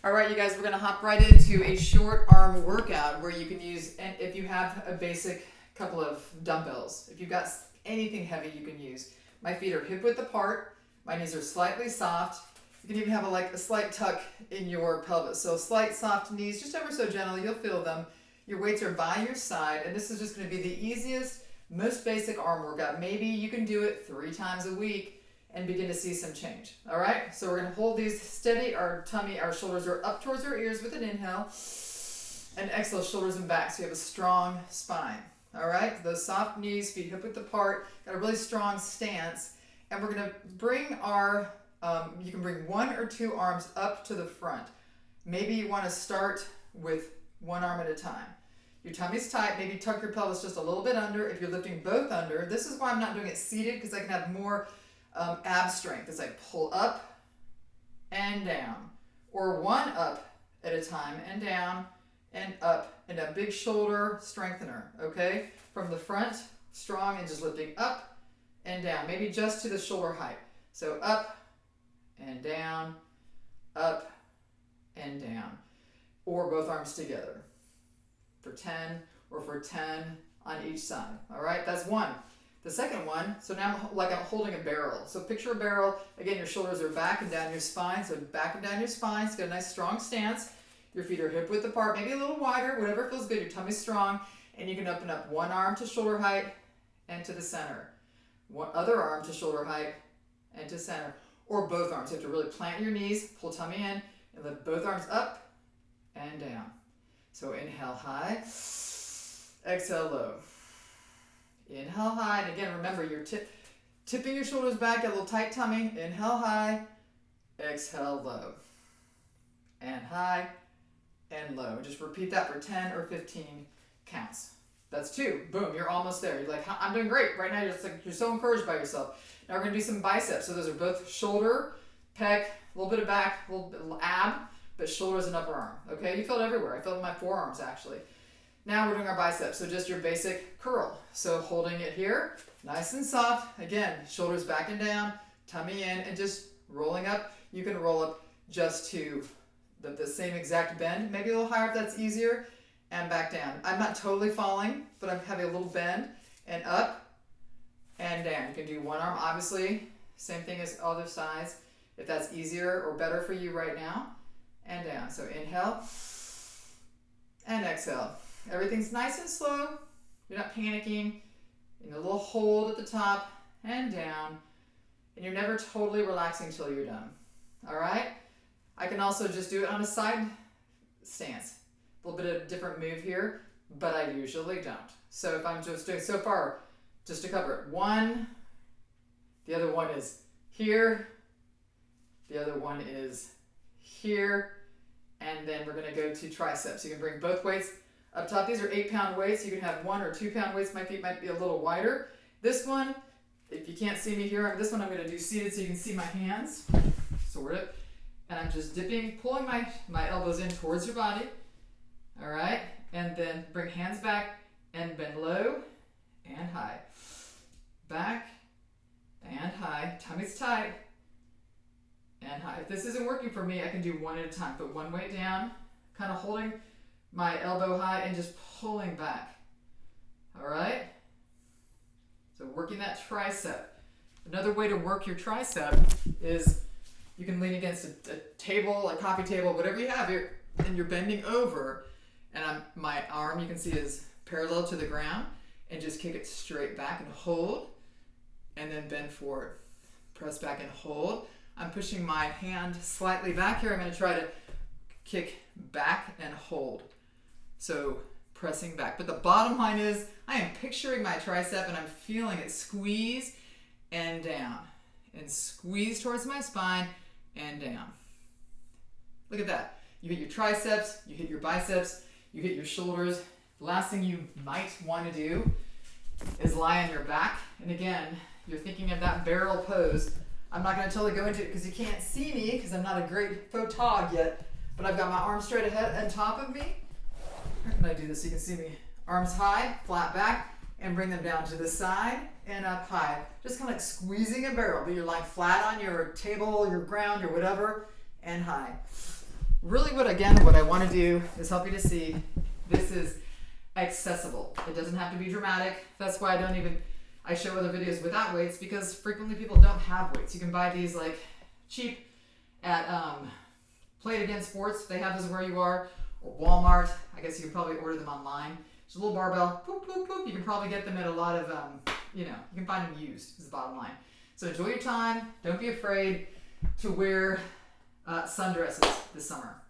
All right, you guys, we're gonna hop right into a short arm workout where you can use, and if you have a basic couple of dumbbells, if you've got anything heavy you can use. My feet are hip width apart, my knees are slightly soft. You can even have a slight tuck in your pelvis. So slight soft knees, just ever so gentle, you'll feel them. Your weights are by your side, and this is just gonna be the easiest, most basic arm workout. Maybe you can do it 3 times a week and begin to see some change. All right, so we're gonna hold these steady. Our tummy, our shoulders are up towards our ears with an inhale, and exhale, shoulders and back, so you have a strong spine. All right, those soft knees, feet hip width apart, got a really strong stance, and we're gonna bring our, you can bring 1 or 2 arms up to the front. Maybe you wanna start with 1 arm at a time. Your tummy's tight, maybe tuck your pelvis just a little bit under. If you're lifting both under, this is why I'm not doing it seated, because I can have more ab strength as I pull up and down, or 1 up at a time and down and up, and a big shoulder strengthener, okay? From the front, strong, and just lifting up and down, maybe just to the shoulder height. So up and down, up and down, or both arms together for 10, or for 10 on each side. All right, that's 1. The second one, so now I'm holding a barrel. So picture a barrel. Again, your shoulders are back and down your spine. So back and down your spine. So get a nice strong stance. Your feet are hip width apart, maybe a little wider, whatever feels good. Your tummy's strong. And you can open up 1 arm to shoulder height and to the center. 1 other arm to shoulder height and to center. Or both arms. You have to really plant your knees, pull tummy in, and lift both arms up and down. So inhale high, exhale low. Inhale high, and again, remember you're tipping your shoulders back, get a little tight tummy. Inhale high, exhale low. And high and low. Just repeat that for 10 or 15 counts. That's 2. Boom, you're almost there. You're like, I'm doing great. Right now, you're so encouraged by yourself. Now we're gonna do some biceps. So those are both shoulder, pec, a little bit of back, a little bit of ab, but shoulders and upper arm. Okay, you feel it everywhere. I feel it in my forearms actually. Now we're doing our biceps, so just your basic curl. So holding it here, nice and soft. Again, shoulders back and down, tummy in, and just rolling up. You can roll up just to the same exact bend, maybe a little higher if that's easier, and back down. I'm not totally falling, but I'm having a little bend, and up and down. You can do 1 arm, obviously, same thing as other sides, if that's easier or better for you right now, and down. So inhale and exhale. Everything's nice and slow. You're not panicking. And a little hold at the top and down. And you're never totally relaxing until you're done. All right? I can also just do it on a side stance. A little bit of a different move here, but I usually don't. So if I'm just doing so far, just to cover it. 1, the other one is here, the other one is here, and then we're gonna go to triceps. You can bring both weights up top. These are 8-pound weights. You can have 1 or 2-pound weights. My feet might be a little wider. This one, if you can't see me here, this one I'm going to do seated so you can see my hands. Sort of. And I'm just dipping, pulling my elbows in towards your body. All right. And then bring hands back and bend low and high. Back and high. Tummy's tight and high. If this isn't working for me, I can do 1 at a time. Put 1 weight down, kind of holding my elbow high and just pulling back. All right? So working that tricep. Another way to work your tricep is you can lean against a table, a coffee table, whatever you have here, and you're bending over, and my arm you can see is parallel to the ground, and just kick it straight back and hold, and then bend forward. Press back and hold. I'm pushing my hand slightly back here. I'm going to try to kick back and hold. So pressing back. But the bottom line is I am picturing my tricep and I'm feeling it squeeze and down. And squeeze towards my spine and down. Look at that. You hit your triceps, you hit your biceps, you hit your shoulders. The last thing you might want to do is lie on your back. And again, you're thinking of that barrel pose. I'm not going to totally go into it because you can't see me because I'm not a great photog yet. But I've got my arms straight ahead on top of me. How can I do this so you can see me? Arms high, flat back, and bring them down to the side and up high. Just kind of like squeezing a barrel, but you're lying flat on your table, your ground, or whatever, and high. really what I want to do is help you to see this is accessible. It doesn't have to be dramatic. That's why I show other videos without weights, because frequently people don't have weights. You can buy these like cheap at Play It Again Sports. They have those where you are, or Walmart. I guess you can probably order them online. Just a little barbell, boop, boop, boop. You can probably get them at a lot of, you can find them used, is the bottom line. So enjoy your time. Don't be afraid to wear sundresses this summer.